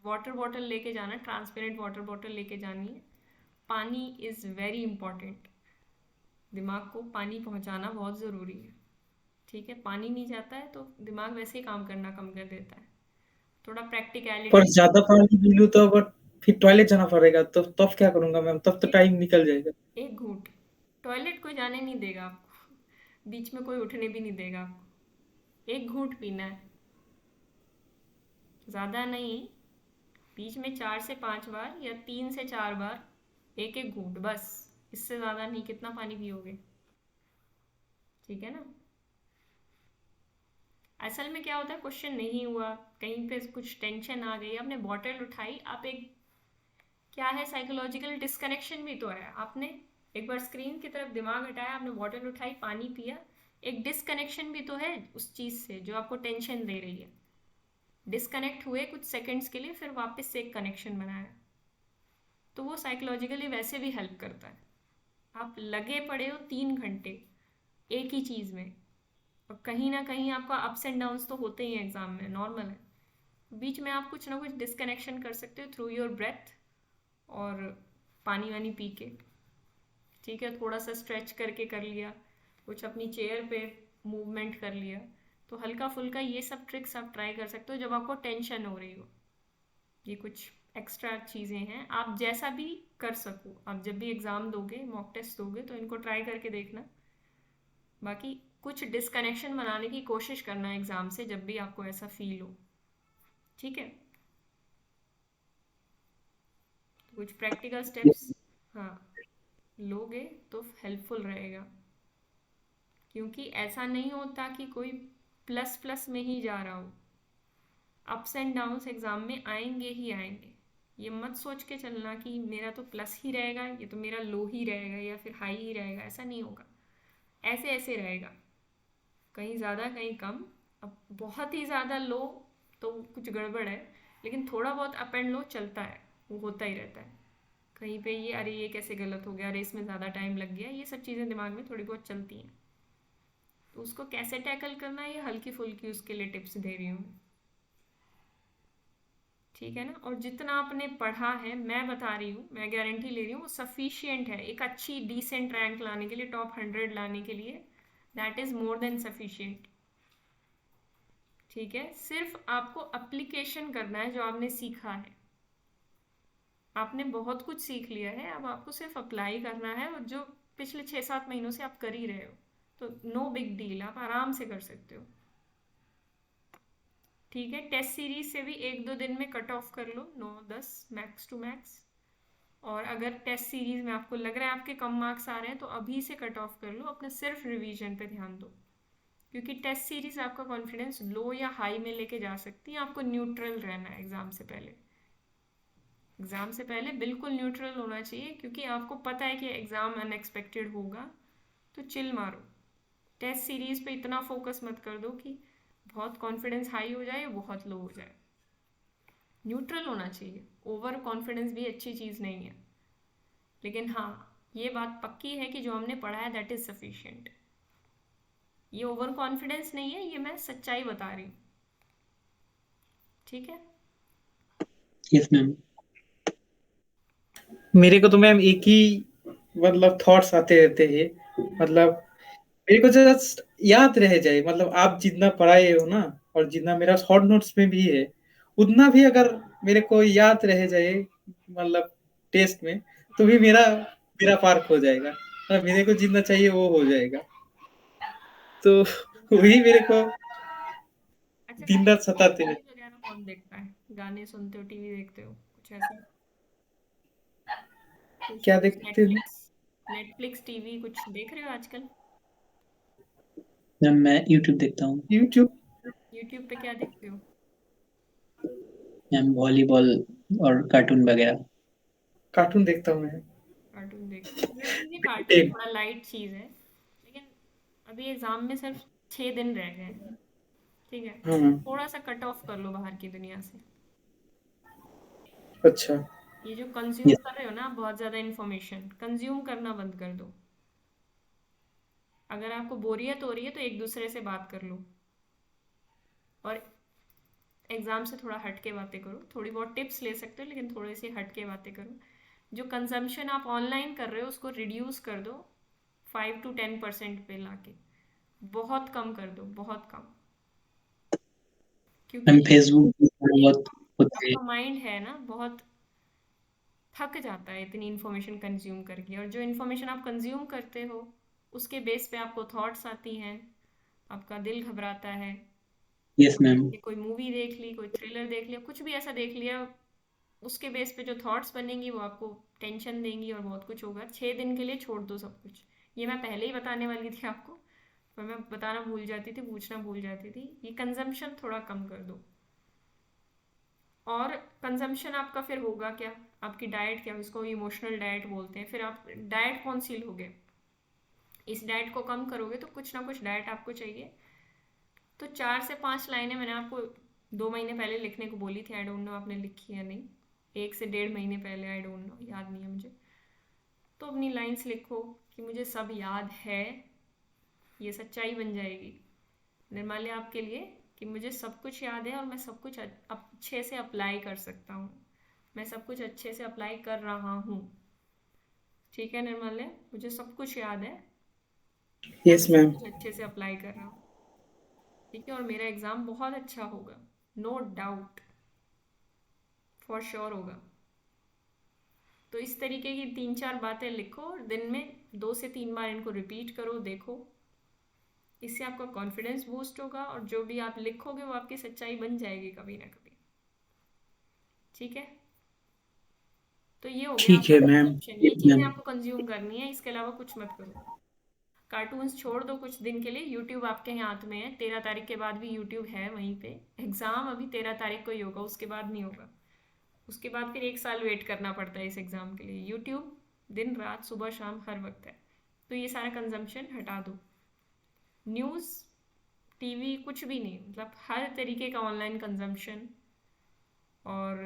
वाटर बॉटल लेके जाना, ट्रांसपेरेंट वाटर बॉटल लेके जानी है। पानी इज़ वेरी इंपॉर्टेंट, दिमाग को पानी पहुंचाना बहुत ज़रूरी है, ठीक है। पानी नहीं जाता है तो दिमाग वैसे ही काम करना कम कर देता है, थोड़ा पर प्रैक्टिकलिटी। ज्यादा पानी पी लूं तो बट फिर टॉयलेट जाना पड़ेगा, तो तब क्या करूंगा मैम? तब तो एक टाइम निकल जाएगा। एक घूंट, टॉयलेट कोई जाने नहीं देगा आपको, बीच में कोई उठने भी नहीं देगा आपको, एक घूंट पीना है, ज़्यादा नहीं, बीच में 4 से 5 बार या 3 से 4 बार एक एक घूंट बस, इससे ज़्यादा नहीं, कितना पानी पियोगे, ठीक है ना। असल में क्या होता है, क्वेश्चन नहीं हुआ, कहीं पे कुछ टेंशन आ गई, आपने बॉटल उठाई, आप एक, क्या है, साइकोलॉजिकल डिस्कनेक्शन भी तो है, आपने एक बार स्क्रीन की तरफ दिमाग हटाया, आपने बॉटल उठाई, पानी पिया, एक डिस्कनेक्शन भी तो है उस चीज़ से जो आपको टेंशन दे रही है, डिस्कनेक्ट हुए कुछ सेकंड्स के लिए, फिर वापस से एक कनेक्शन बनाया, तो वो साइकोलॉजिकली वैसे भी हेल्प करता है। आप लगे पड़े हो 3 घंटे एक ही चीज़ में, और कहीं ना कहीं आपका अप्स एंड डाउन्स तो होते ही हैं एग्जाम में, नॉर्मल है, बीच में आप कुछ ना कुछ डिस्कनेक्शन कर सकते हो थ्रू योर ब्रेथ और पानी वानी पी के, ठीक है, थोड़ा सा स्ट्रेच करके कर लिया, कुछ अपनी चेयर पे मूवमेंट कर लिया, तो हल्का फुल्का ये सब ट्रिक्स आप ट्राई कर सकते हो जब आपको टेंशन हो रही हो, ये कुछ एक्स्ट्रा चीज़ें हैं, आप जैसा भी कर सको, आप जब भी एग्ज़ाम दोगे, मॉक टेस्ट दोगे, तो इनको ट्राई करके देखना। बाकी कुछ डिस्कनेक्शन बनाने की कोशिश करना एग्ज़ाम से जब भी आपको ऐसा फील हो, ठीक है। तो कुछ प्रैक्टिकल स्टेप्स हाँ लोगे तो हेल्पफुल रहेगा, क्योंकि ऐसा नहीं होता कि कोई प्लस प्लस में ही जा रहा हो। अप्स एंड डाउन्स एग्ज़ाम में आएंगे ही आएंगे। ये मत सोच के चलना कि मेरा तो प्लस ही रहेगा, ये तो मेरा लो ही रहेगा या फिर हाई ही रहेगा, ऐसा नहीं होगा। ऐसे ऐसे रहेगा, कहीं ज़्यादा कहीं कम। अब बहुत ही ज़्यादा लो तो कुछ गड़बड़ है, लेकिन थोड़ा बहुत अप एंड लो चलता है, वो होता ही रहता है। कहीं पे ये अरे ये कैसे गलत हो गया, अरे इसमें ज़्यादा टाइम लग गया, ये सब चीज़ें दिमाग में थोड़ी बहुत चलती हैं। तो उसको कैसे टैकल करना है, ये हल्की फुल्की उसके लिए टिप्स दे रही हूँ, ठीक है ना। और जितना आपने पढ़ा है, मैं बता रही हूँ, मैं गारंटी ले रही हूँ, वो सफिशियंट है एक अच्छी डिसेंट रैंक लाने के लिए, टॉप 100 लाने के लिए। That is more than sufficient, ठीक है। सिर्फ आपको अप्लीकेशन करना है जो आपने सीखा है। आपने बहुत कुछ सीख लिया है, अब आपको सिर्फ अप्लाई करना है, और जो पिछले 6-7 महीनों से आप कर ही रहे हो, तो नो बिग डील, आप आराम से कर सकते हो, ठीक है। टेस्ट सीरीज से भी 1-2 दिन में कट ऑफ कर लो, 9-10 मैक्स टू मैक्स। और अगर टेस्ट सीरीज में आपको लग रहा है आपके कम मार्क्स आ रहे हैं, तो अभी से कट ऑफ कर लो, अपने सिर्फ रिवीजन पे ध्यान दो, क्योंकि टेस्ट सीरीज आपका कॉन्फिडेंस लो या हाई में लेके जा सकती है। आपको न्यूट्रल रहना है एग्जाम से पहले, एग्जाम से पहले बिल्कुल न्यूट्रल होना चाहिए, क्योंकि आपको पता है कि एग्जाम अनएक्सपेक्टेड होगा, तो चिल मारो। टेस्ट सीरीज पे इतना फोकस मत कर दो कि बहुत कॉन्फिडेंस हाई हो जाए, बहुत लो हो जाए। न्यूट्रल होना चाहिए, ओवर कॉन्फिडेंस भी अच्छी चीज़ नहीं है। लेकिन हाँ, ये बात पक्की है कि जो हमने पढ़ा है दैट इज़ सफिशिएंट। ये ओवर कॉन्फिडेंस नहीं है, ये मैं सच्चाई बता रही हूँ, ठीक है। Yes ma'am. मेरे को तो मैम एक ही मतलब थॉट्स आते रहते हैं, मतलब मेरे को जस्ट याद रह जाए, मतलब आप जितना पढ़ाए हो ना, और जितना मेरा शॉर्ट नोट्स में भी है, उतना भी अगर मेरे को याद रह जाए मतलब टेस्ट में, तो भी मेरा मेरा पार्क हो जाएगा, मतलब मेरे को जितना चाहिए वो हो जाएगा। तो वही मेरे को अच्छा, दिन रात सताते टीवी रहे। वगैरह कौन देखता है, गाने सुनते हो, टीवी देखते हो, कुछ ऐसा, कुछ क्या देखते हैं? नेटफ्लिक्स, नेटफ्लिक्स टीवी कुछ देख रहे हो आजकल? मैम मैं यूट्यूब देखता हूँ। यूट्यूब। यूट्यूब पे क्या देखते हो? मैम वॉलीबॉल और कार्टून वगैरह। कार्टून देखता हूँ मैं। कार्टून देखते हो? जरूरी है कार्टून टेन। थोड़ा लाइट चीज़ है, लेकिन अभी एग्जाम में सिर्फ 6 दिन रह गए हैं, ठीक है। हाँ। थोड़ा सा कट ऑफ कर लो बाहर की दुनिया से। अच्छा। ये जो कंज्यूम यस। कर रहे हो ना आप, बहुत ज़्यादा इन्फॉर्मेशन कंज्यूम करना बंद कर दो। अगर आपको बोरियत हो रही है तो एक दूसरे से बात कर लो, और एग्ज़ाम से थोड़ा हट के बातें करो। थोड़ी बहुत टिप्स ले सकते हो, लेकिन थोड़ी सी हट के बातें करो। जो कंजम्पशन आप ऑनलाइन कर रहे हो उसको रिड्यूस कर दो, 5 to 10% पे लाके, बहुत कम कर दो, बहुत कम। क्योंकि मैम फेसबुक एक बहुत होता है। आपका माइंड है ना, बहुत थक जाता है इतनी इन्फॉर्मेशन कंज्यूम करके, और जो इन्फॉर्मेशन आप कंज्यूम करते हो उसके बेस पे आपको थॉट्स आती हैं, आपका दिल घबराता है। Yes ma'am. ये कोई मूवी देख ली, कोई थ्रिलर देख लिया, कुछ भी ऐसा देख लिया, उसके बेस पे जो थॉट्स बनेंगी वो आपको टेंशन देंगी, और बहुत कुछ होगा। 6 दिन के लिए छोड़ दो सब कुछ। ये मैं पहले ही बताने वाली थी आपको, पर मैं बताना भूल जाती थी, पूछना भूल जाती थी। ये कंजम्पशन थोड़ा कम कर दो। और कंजम्पशन आपका फिर होगा क्या, आपकी डाइट क्या, इसको इमोशनल डाइट बोलते हैं। फिर आप डाइट कौन सी लोगे? इस डाइट को कम करोगे तो कुछ ना कुछ डाइट आपको चाहिए। तो 4 से 5 लाइनें मैंने आपको 2 महीने पहले लिखने को बोली थी, आई डोंट नो आपने लिखी या नहीं। 1 से 1.5 महीने पहले, आई डोंट नो, याद नहीं है मुझे। तो अपनी लाइंस लिखो कि मुझे सब याद है, ये सच्चाई बन जाएगी निर्माल्य आपके लिए, कि मुझे सब कुछ याद है और मैं सब कुछ अच्छे से अप्लाई कर सकता हूँ, मैं सब कुछ अच्छे से अप्लाई कर रहा हूँ, ठीक है निर्मल्य। मुझे सब कुछ याद है और मैं यस सब मैम। कुछ अच्छे से अप्लाई कर रहा हूँ, ठीक है। और मेरा एग्ज़ाम बहुत अच्छा होगा, नो डाउट, फॉर श्योर होगा। तो इस तरीके की 3-4 बातें लिखो और दिन में 2 से 3 बार इनको रिपीट करो, देखो। इससे आपका कॉन्फिडेंस बूस्ट होगा और जो भी आप लिखोगे वो आपकी सच्चाई बन जाएगी कभी ना कभी। ठीक है, तो ये हो गया ठीक आपका है मैम। कंजम्पशन। ये चीज़ें आपको कंज्यूम करनी है, इसके अलावा कुछ मत करो। कार्टून्स छोड़ दो कुछ दिन के लिए, यूट्यूब आपके हाथ में है। 13 तारीख के बाद भी यूट्यूब है वहीं पे। एग्ज़ाम अभी 13 तारीख को ही होगा, उसके बाद नहीं होगा। उसके बाद फिर 1 साल वेट करना पड़ता है इस एग्ज़ाम के लिए। यूट्यूब दिन रात सुबह शाम हर वक्त है। तो ये सारा कंजम्पशन हटा दो। न्यूज़ टीवी कुछ भी नहीं, मतलब हर तरीके का ऑनलाइन कंजम्पशन। और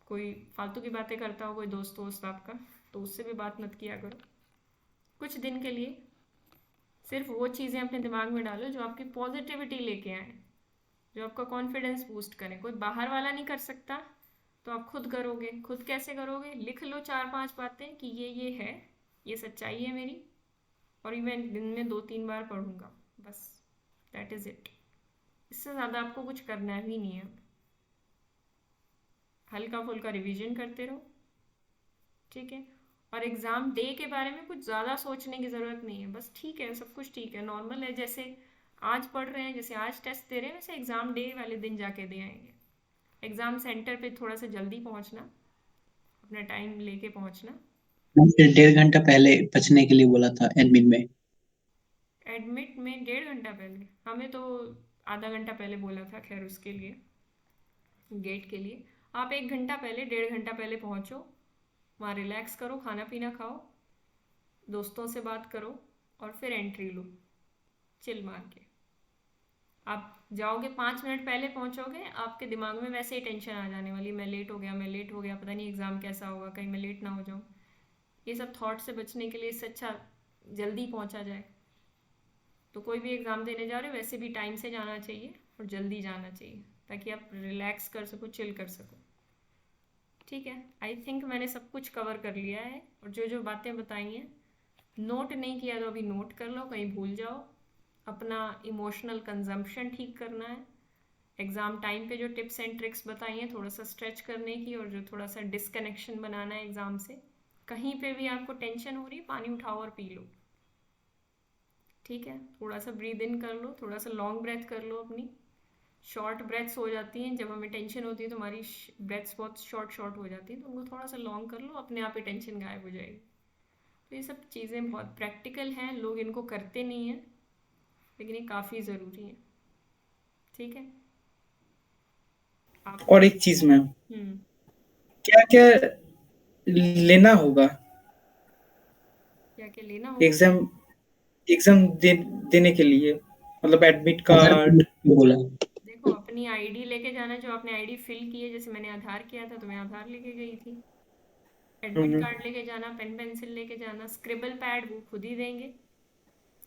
कोई फालतू की बातें करता हो कोई दोस्त आपका, तो उससे भी बात मत किया करो। कुछ दिन के लिए सिर्फ वो चीज़ें अपने दिमाग में डालो जो आपकी पॉजिटिविटी लेके आए, जो आपका कॉन्फिडेंस बूस्ट करें। कोई बाहर वाला नहीं कर सकता, तो आप खुद करोगे। खुद कैसे करोगे? लिख लो 4-5 बातें कि ये है, ये सच्चाई है मेरी, और ये मैं दिन में 2-3 बार पढ़ूंगा, बस। That is it. इससे ज़्यादा आपको कुछ करना ही नहीं है। हल्का फुल्का रिवीजन करते रहो, ठीक है। और एग्ज़ाम डे के बारे में कुछ ज़्यादा सोचने की ज़रूरत नहीं है, बस ठीक है, सब कुछ ठीक है, नॉर्मल है। जैसे आज पढ़ रहे हैं, जैसे आज टेस्ट दे रहे हैं, वैसे एग्ज़ाम डे वाले दिन जाके दे आएंगे। एग्ज़ाम सेंटर पे थोड़ा सा जल्दी पहुंचना, अपना टाइम लेके पहुंचना। फिर 1.5 घंटा पहले बचने के लिए बोला था एडमिन में। एडमिट में 1.5 घंटा पहले? हमें तो आधा घंटा पहले बोला था, खैर उसके लिए, गेट के लिए। आप 1 घंटा पहले, 1.5 घंटा पहले पहुंचो, वहाँ रिलैक्स करो, खाना पीना खाओ, दोस्तों से बात करो, और फिर एंट्री लो चिल मार के। आप जाओगे 5 मिनट पहले पहुंचोगे, आपके दिमाग में वैसे ही टेंशन आ जाने वाली, मैं लेट हो गया, मैं लेट हो गया, पता नहीं एग्ज़ाम कैसा होगा, कहीं मैं लेट ना हो जाऊँ। ये सब थॉट से बचने के लिए इससे अच्छा जल्दी पहुंचा जाए। तो कोई भी एग्ज़ाम देने जा रहे हो, वैसे भी टाइम से जाना चाहिए और जल्दी जाना चाहिए, ताकि आप रिलैक्स कर सको, चिल कर सको। ठीक है, आई थिंक मैंने सब कुछ कवर कर लिया है। और जो जो बातें बताई हैं, नोट नहीं किया तो अभी नोट कर लो, कहीं भूल जाओ। अपना इमोशनल कंजम्पशन ठीक करना है। एग्ज़ाम टाइम पे जो टिप्स एंड ट्रिक्स बताई हैं, थोड़ा सा स्ट्रेच करने की, और जो थोड़ा सा डिस्कनेक्शन बनाना है एग्ज़ाम से। कहीं पे भी आपको टेंशन हो रही है, पानी उठाओ और पी लो, ठीक है। थोड़ा सा ब्रीद इन कर लो, थोड़ा सा लॉन्ग ब्रेथ कर लो अपनी। शॉर्ट ब्रेथ्स हो जाती हैं जब हमें टेंशन होती है, तो हमारी ब्रेथ्स बहुत शॉर्ट शॉर्ट हो जाती हैं, तो उनको थोड़ा सा लॉन्ग कर लो, अपने आप ही टेंशन गायब हो जाएगी। तो ये सब चीज़ें बहुत प्रैक्टिकल हैं, लोग इनको करते नहीं हैं, लेकिन ये काफ़ी ज़रूरी है, ठीक है। आप और एक चीज मैम, हम्म क्या क्या लेना होगा क्या क्या लेना होगा? एग्जाम एग्जाम देने के लिए, मतलब एडमिट आधार कार्ड? बोला। देखो, अपनी आईडी लेके जाना, जो आपने आईडी फिल की है, जैसे मैंने आधार किया था तो मैं आधार लेके गई थी। एडमिट हम्म, कार्ड लेके जाना, पेन पेंसिल लेके जाना, स्क्रिबल पैड वो खुद ही देंगे।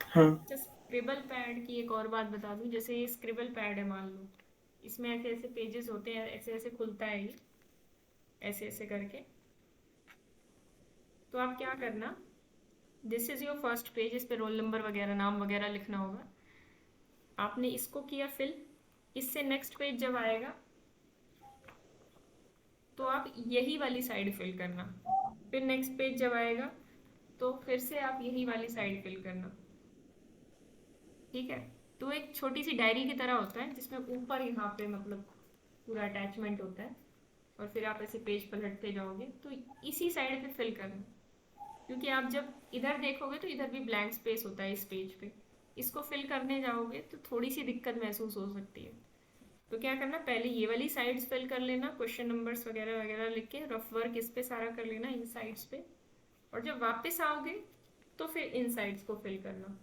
हाँ। अच्छा, स्क्रिबल पैड की एक और बात बता दूं, जैसे ये स्क्रिबल पैड है, मान लो इसमें ऐसे ऐसे पेजेस होते हैं, ऐसे ऐसे खुलता है ये, ऐसे ऐसे करके। तो आप क्या करना, this is your first page, इस पे रोल नंबर वगैरह, नाम वगैरह लिखना होगा। आपने इसको किया फिल, इससे नेक्स्ट पेज जब आएगा तो आप यही वाली साइड फिल करना। फिर नेक्स्ट पेज जब आएगा तो फिर से आप यही वाली साइड फिल करना, ठीक है। तो एक छोटी सी डायरी की तरह होता है, जिसमें ऊपर यहाँ पे मतलब पूरा अटैचमेंट होता है, और फिर आप ऐसे पेज पलटते जाओगे तो इसी साइड पे फिल करना। क्योंकि आप जब इधर देखोगे तो इधर भी ब्लैंक स्पेस होता है इस पेज पे, इसको फिल करने जाओगे तो थोड़ी सी दिक्कत महसूस हो सकती है। तो क्या करना, पहले ये वाली साइड्स फिल कर लेना, क्वेश्चन नंबर्स वगैरह वगैरह लिख के रफ वर्क इस पे सारा कर लेना इन साइड्स पे। और जब वापस आओगे तो फिर इन साइड्स को फिल करना।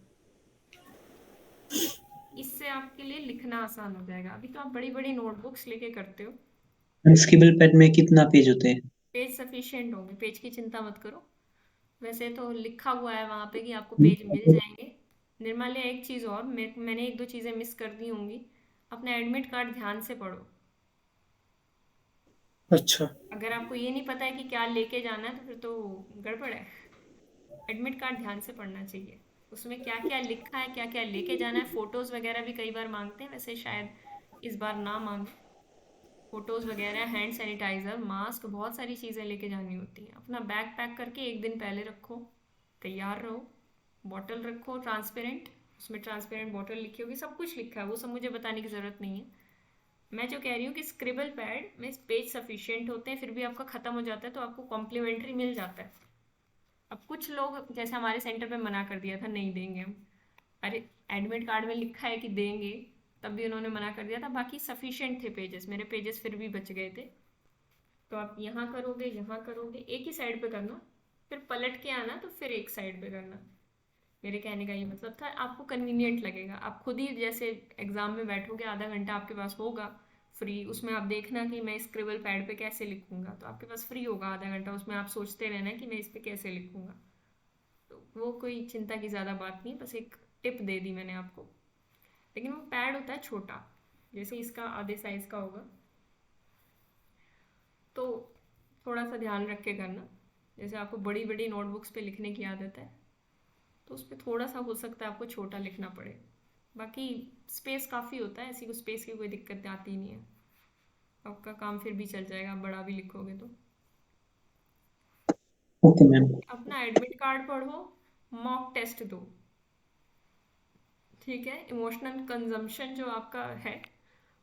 इससे आपके लिए लिखना आसान हो जाएगा। अभी तो आप बड़ी बड़ी नोटबुक्स लेके करते हो, स्क्रिबल पैड में कितना पेज होते हैं? पेज सफिशिएंट होंगे, पेज की चिंता मत करो। वैसे तो लिखा हुआ है वहाँ पे कि आपको पेज मिल जाएंगे। निर्माल्य, एक चीज़ और, मैंने 1-2 चीज़ें मिस कर दी होंगी। अपना एडमिट कार्ड ध्यान से पढ़ो। अच्छा। अगर आपको ये नहीं पता है कि क्या लेके जाना है तो फिर तो गड़बड़ है। एडमिट कार्ड ध्यान से पढ़ना चाहिए, उसमें क्या क्या लिखा है, क्या क्या लेके जाना है। फ़ोटोज़ वगैरह भी कई बार मांगते हैं, वैसे शायद इस बार ना मांगे। फ़ोटोज़ वगैरह, हैंड सैनिटाइज़र, मास्क, बहुत सारी चीज़ें लेके जानी होती हैं। अपना बैग पैक करके एक दिन पहले रखो, तैयार रहो। बॉटल रखो ट्रांसपेरेंट, उसमें ट्रांसपेरेंट बॉटल लिखी होगी, सब कुछ लिखा है, वो सब मुझे बताने की ज़रूरत नहीं है। मैं जो कह रही हूँ कि स्क्रिबल पैड में पेज सफिशिएंट होते हैं, फिर भी आपका ख़त्म हो जाता है तो आपको कॉम्प्लीमेंट्री मिल जाता है। अब कुछ लोग जैसे हमारे सेंटर पे मना कर दिया था, नहीं देंगे हम। अरे एडमिट कार्ड में लिखा है कि देंगे, तब भी उन्होंने मना कर दिया था। बाकी सफिशिएंट थे पेजेस, मेरे पेजेस फिर भी बच गए थे। तो आप यहाँ करोगे, एक ही साइड पे करना, फिर पलट के आना तो फिर एक साइड पे करना। मेरे कहने का ये मतलब था, आपको कन्वीनियंट लगेगा। आप खुद ही जैसे एग्जाम में बैठोगे, आधा घंटा आपके पास होगा फ्री, उसमें आप देखना कि मैं स्क्रिबल पैड पे कैसे लिखूंगा, तो आपके पास फ्री होगा आधा घंटा, उसमें आप सोचते रहना कि मैं इस पे कैसे लिखूंगा। तो वो कोई चिंता की ज़्यादा बात नहीं, बस एक टिप दे दी मैंने आपको। लेकिन वो पैड होता है छोटा, जैसे इसका आधे साइज का होगा, तो थोड़ा सा ध्यान रख के करना। जैसे आपको बड़ी बड़ी नोटबुक्स पे लिखने की आदत है, तो उस पर थोड़ा सा हो सकता है आपको छोटा लिखना पड़े। बाकी स्पेस काफ़ी होता है, ऐसी कोई स्पेस की कोई दिक्कत आती नहीं है, आपका काम फिर भी चल जाएगा, आप बड़ा भी लिखोगे तो। Okay ma'am. अपना एडमिट कार्ड पढ़ो, मॉक टेस्ट दो, ठीक है। इमोशनल कंजम्पशन जो आपका है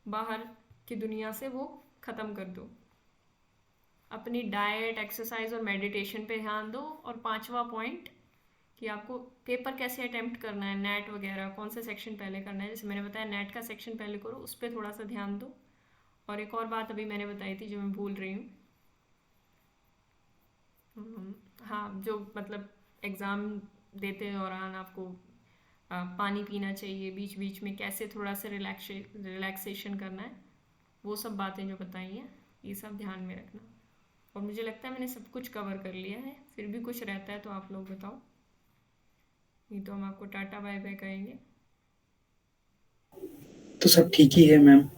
बाहर की दुनिया से, वो ख़त्म कर दो। अपनी डाइट, एक्सरसाइज और मेडिटेशन पे ध्यान दो। और 5वां पॉइंट कि आपको पेपर कैसे अटेम्प्ट करना है, नेट वगैरह कौन सा सेक्शन पहले करना है, जैसे मैंने बताया नेट का सेक्शन पहले करो, उस पर थोड़ा सा ध्यान दो। और एक और बात अभी मैंने बताई थी जो मैं भूल रही हूँ, हाँ, जो मतलब एग्ज़ाम देते दौरान आपको पानी पीना चाहिए, बीच बीच में कैसे थोड़ा सा रिलैक्सेशन करना है, वो सब बातें जो बताई हैं, ये सब ध्यान में रखना। और मुझे लगता है मैंने सब कुछ कवर कर लिया है, फिर भी कुछ रहता है तो आप लोग बताओ, नहीं तो हम आपको टाटा बाय बाय कहेंगे। तो सब ठीक ही है मैम।